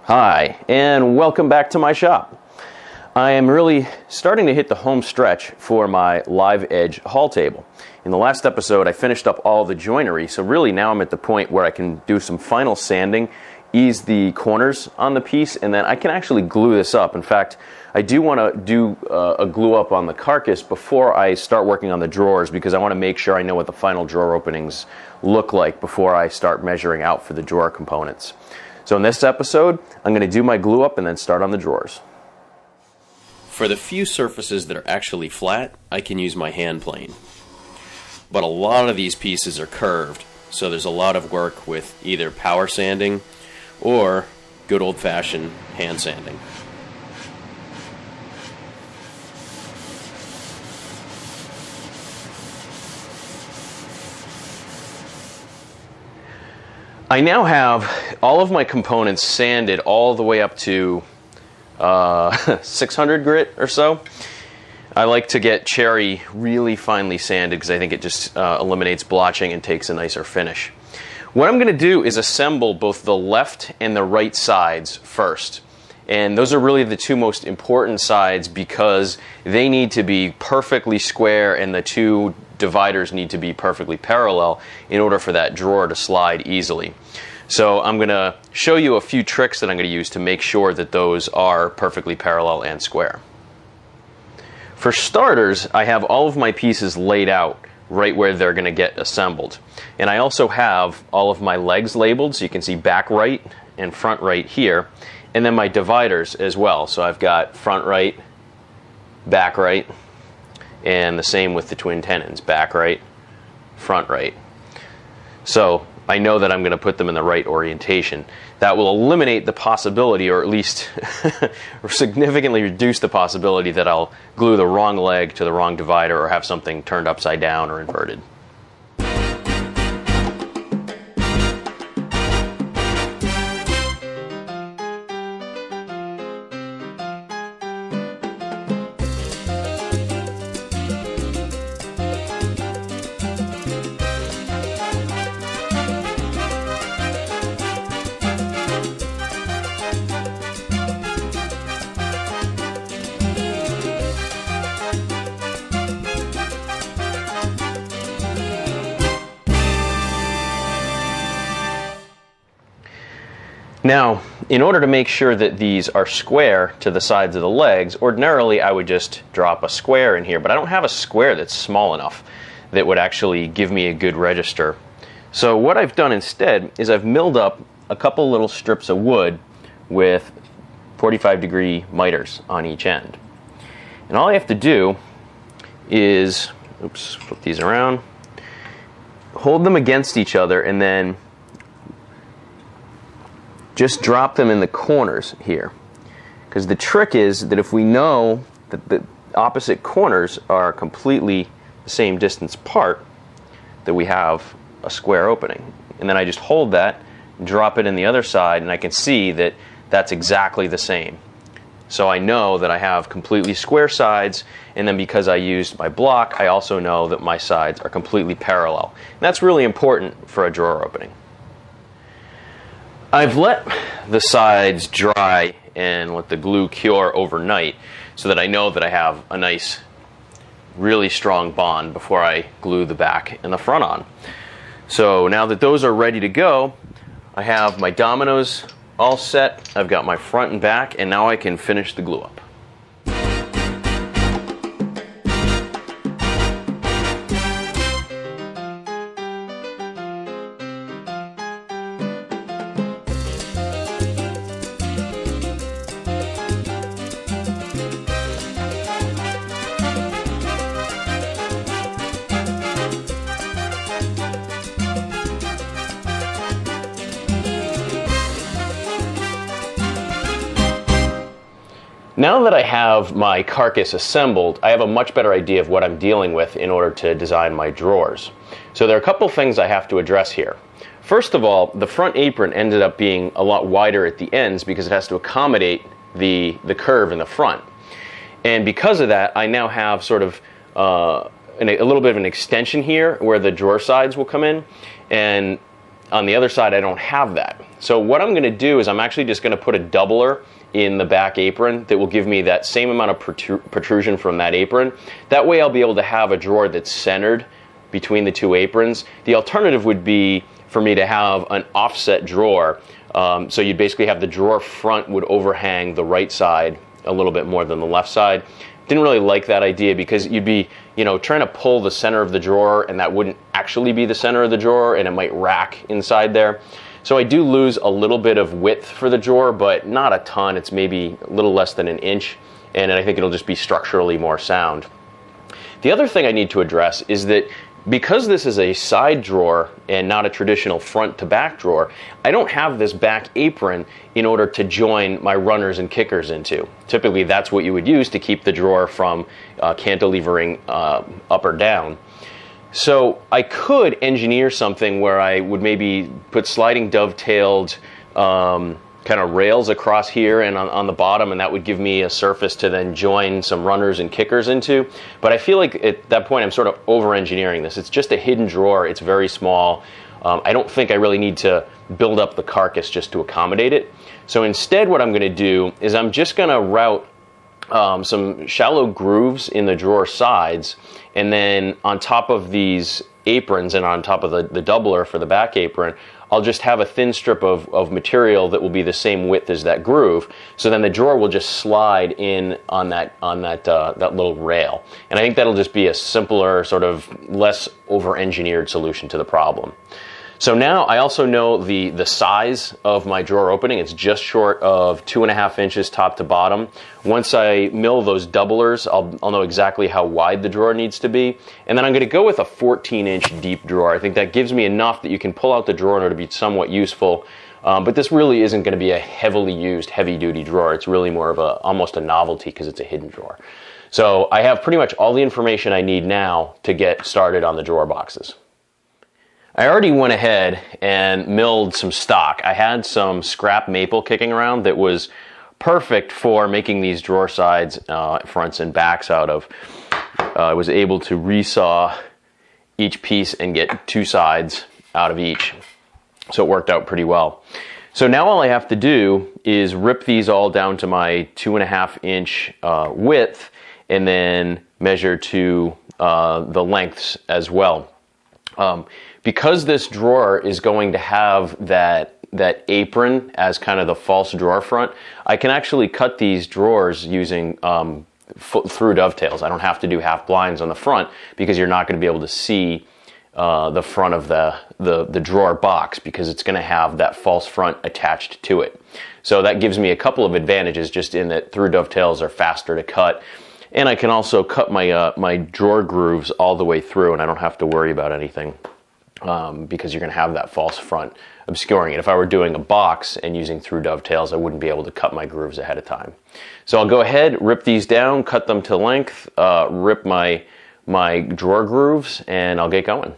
Hi, and welcome back to my shop. I am really starting to hit the home stretch for my live edge haul table. In the last episode, I finished up all the joinery, so really now I'm at the point where I can do some final sanding, ease the corners on the piece, and then I can actually glue this up. In fact, I do want to do a glue up on the carcass before I start working on the drawers, because I want to make sure I know what the final drawer openings look like before I start measuring out for the drawer components. So in this episode, I'm going to do my glue up and then start on the drawers. For the few surfaces that are actually flat, I can use my hand plane. But a lot of these pieces are curved, so there's a lot of work with either power sanding or good old-fashioned hand sanding. I now have all of my components sanded all the way up to 600 grit or so. I like to get cherry really finely sanded because I think it just eliminates blotching and takes a nicer finish. What I'm going to do is assemble both the left and the right sides first. And those are really the two most important sides because they need to be perfectly square and the two dividers need to be perfectly parallel in order for that drawer to slide easily. So I'm going to show you a few tricks that I'm going to use to make sure that those are perfectly parallel and square. For starters, I have all of my pieces laid out right where they're going to get assembled. And I also have all of my legs labeled, so you can see back right and front right here. And then my dividers as well. So I've got front right, back right, and the same with the twin tenons, back right, front right. So I know that I'm going to put them in the right orientation. That will eliminate the possibility, or at least significantly reduce the possibility that I'll glue the wrong leg to the wrong divider or have something turned upside down or inverted. Now, in order to make sure that these are square to the sides of the legs, ordinarily I would just drop a square in here, but I don't have a square that's small enough that would actually give me a good register. So what I've done instead is I've milled up a couple little strips of wood with 45-degree miters on each end. And all I have to do is, flip these around, hold them against each other, and then just drop them in the corners here. Because the trick is that if we know that the opposite corners are completely the same distance apart, that we have a square opening. And then I just hold that, drop it in the other side, and I can see that that's exactly the same. So I know that I have completely square sides, and then because I used my block, I also know that my sides are completely parallel. And that's really important for a drawer opening. I've let the sides dry and let the glue cure overnight so that I know that I have a nice, really strong bond before I glue the back and the front on. So now that those are ready to go, I have my dominoes all set, I've got my front and back, and now I can finish the glue up. Now that I have my carcass assembled, I have a much better idea of what I'm dealing with in order to design my drawers. So there are a couple things I have to address here. First of all, the front apron ended up being a lot wider at the ends because it has to accommodate the curve in the front. And because of that, I now have sort of a little bit of an extension here where the drawer sides will come in. And On the other side, I don't have that. So what I'm going to do is I'm actually just going to put a doubler in the back apron that will give me that same amount of protrusion from that apron. That way I'll be able to have a drawer that's centered between the two aprons. The alternative would be for me to have an offset drawer. So you'd basically have the drawer front would overhang the right side a little bit more than the left side. Didn't really like that idea because you'd be, trying to pull the center of the drawer, and that wouldn't actually be the center of the drawer, and it might rack inside there. So I do lose a little bit of width for the drawer, but not a ton. It's maybe a little less than an inch, and I think it'll just be structurally more sound. The other thing I need to address is that because this is a side drawer and not a traditional front to back drawer, I don't have this back apron in order to join my runners and kickers into. Typically that's what you would use to keep the drawer from cantilevering up or down. So I could engineer something where I would maybe put sliding dovetailed kind of rails across here and on the bottom, and that would give me a surface to then join some runners and kickers into. But I feel like at that point I'm sort of over-engineering this. It's just a hidden drawer. It's very small. I don't think I really need to build up the carcass just to accommodate it. So instead what I'm going to do is I'm just going to route some shallow grooves in the drawer sides, and then on top of these aprons and on top of the doubler for the back apron, I'll just have a thin strip of material that will be the same width as that groove. So then the drawer will just slide in on that little rail. And I think that'll just be a simpler, sort of less over-engineered solution to the problem. So now I also know the size of my drawer opening. It's just short of 2.5 inches top to bottom. Once I mill those doublers, I'll know exactly how wide the drawer needs to be. And then I'm going to go with a 14-inch deep drawer. I think that gives me enough that you can pull out the drawer in order to be somewhat useful. But this really isn't going to be a heavily used, heavy-duty drawer. It's really more of almost a novelty because it's a hidden drawer. So I have pretty much all the information I need now to get started on the drawer boxes. I already went ahead and milled some stock. I had some scrap maple kicking around that was perfect for making these drawer sides, fronts and backs out of. I was able to resaw each piece and get two sides out of each. So it worked out pretty well. So now all I have to do is rip these all down to my 2.5 inch width and then measure to the lengths as well. Because this drawer is going to have that apron as kind of the false drawer front, I can actually cut these drawers using through dovetails. I don't have to do half blinds on the front because you're not going to be able to see the front of the drawer box because it's going to have that false front attached to it. So that gives me a couple of advantages just in that through dovetails are faster to cut. And I can also cut my drawer grooves all the way through, and I don't have to worry about anything because you're going to have that false front obscuring it. If I were doing a box and using through dovetails, I wouldn't be able to cut my grooves ahead of time. So I'll go ahead, rip these down, cut them to length, rip my drawer grooves, and I'll get going.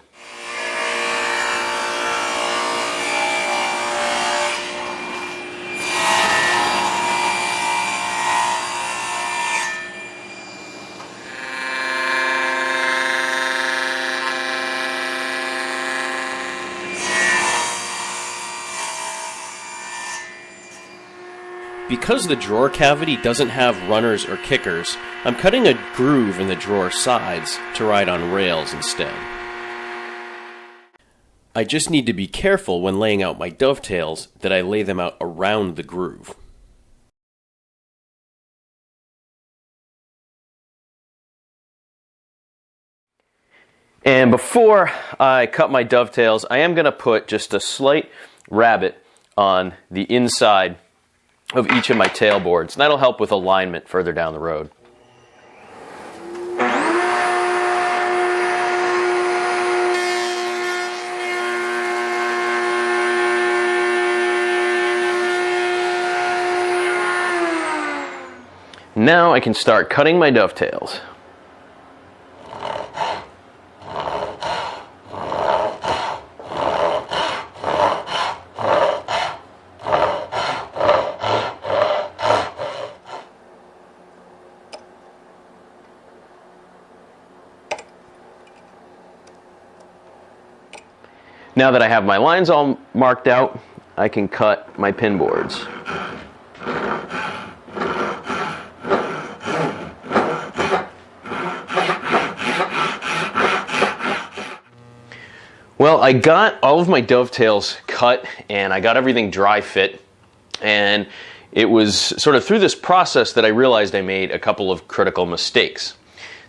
Because the drawer cavity doesn't have runners or kickers, I'm cutting a groove in the drawer sides to ride on rails instead. I just need to be careful when laying out my dovetails that I lay them out around the groove. And before I cut my dovetails, I am going to put just a slight rabbet on the inside of each of my tailboards. And that'll help with alignment further down the road. Now I can start cutting my dovetails. Now that I have my lines all marked out, I can cut my pin boards. Well, I got all of my dovetails cut and I got everything dry fit, and it was sort of through this process that I realized I made a couple of critical mistakes.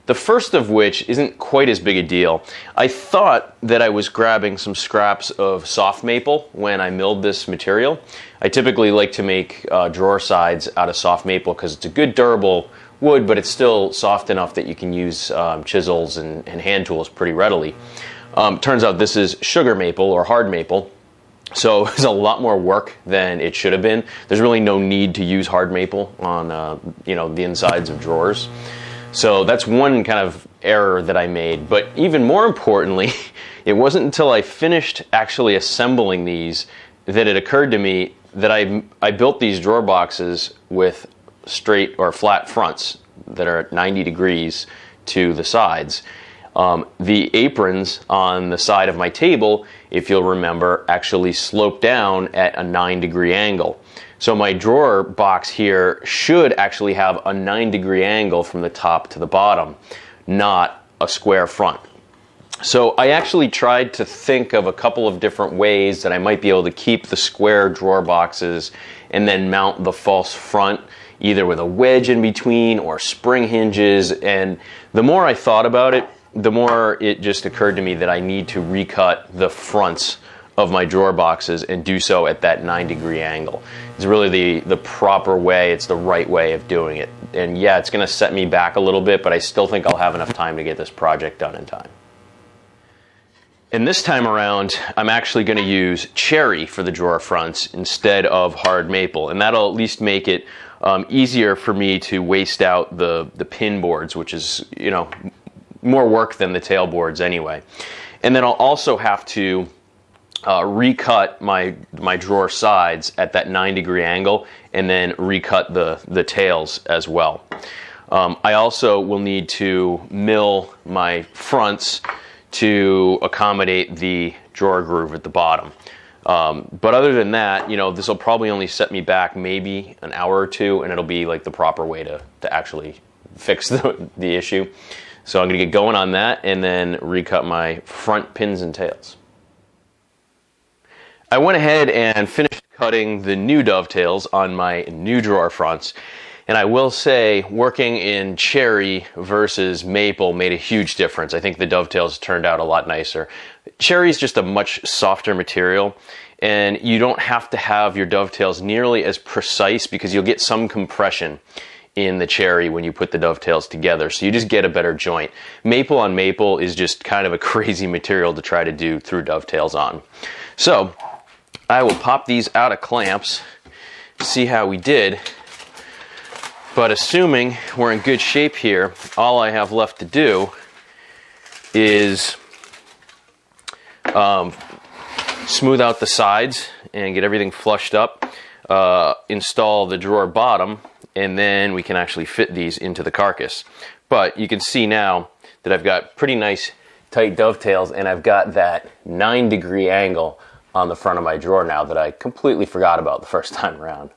The first of which isn't quite as big a deal. I thought that I was grabbing some scraps of soft maple when I milled this material. I typically like to make drawer sides out of soft maple because it's a good durable wood, but it's still soft enough that you can use chisels and hand tools pretty readily. Turns out this is sugar maple or hard maple, so it's a lot more work than it should have been. There's really no need to use hard maple on the insides of drawers. So that's one kind of error that I made. But even more importantly, it wasn't until I finished actually assembling these that it occurred to me that I built these drawer boxes with straight or flat fronts that are at 90 degrees to the sides. The aprons on the side of my table, if you'll remember, actually slope down at a 9-degree angle. So my drawer box here should actually have a 9-degree angle from the top to the bottom, not a square front. So I actually tried to think of a couple of different ways that I might be able to keep the square drawer boxes and then mount the false front, either with a wedge in between or spring hinges. And the more I thought about it, the more it just occurred to me that I need to recut the fronts of my drawer boxes and do so at that 9-degree angle. It's really the proper way, it's the right way of doing it. And yeah, it's going to set me back a little bit, but I still think I'll have enough time to get this project done in time. And this time around, I'm actually going to use cherry for the drawer fronts instead of hard maple, and that'll at least make it easier for me to waste out the pin boards, which is, more work than the tail boards anyway. And then I'll also have to recut my drawer sides at that 9-degree angle and then recut the tails as well. I also will need to mill my fronts to accommodate the drawer groove at the bottom. But other than that, this will probably only set me back maybe an hour or two, and it'll be like the proper way to actually fix the issue. So I'm going to get going on that and then recut my front pins and tails. I went ahead and finished cutting the new dovetails on my new drawer fronts. And I will say, working in cherry versus maple made a huge difference. I think the dovetails turned out a lot nicer. Cherry is just a much softer material, and you don't have to have your dovetails nearly as precise because you'll get some compression in the cherry when you put the dovetails together, so you just get a better joint. Maple on maple is just kind of a crazy material to try to do through dovetails on. So I will pop these out of clamps, see how we did. But assuming we're in good shape here, all I have left to do is smooth out the sides and get everything flushed up, install the drawer bottom, and then we can actually fit these into the carcass. But you can see now that I've got pretty nice tight dovetails, and I've got that 9-degree angle on the front of my drawer now that I completely forgot about the first time around.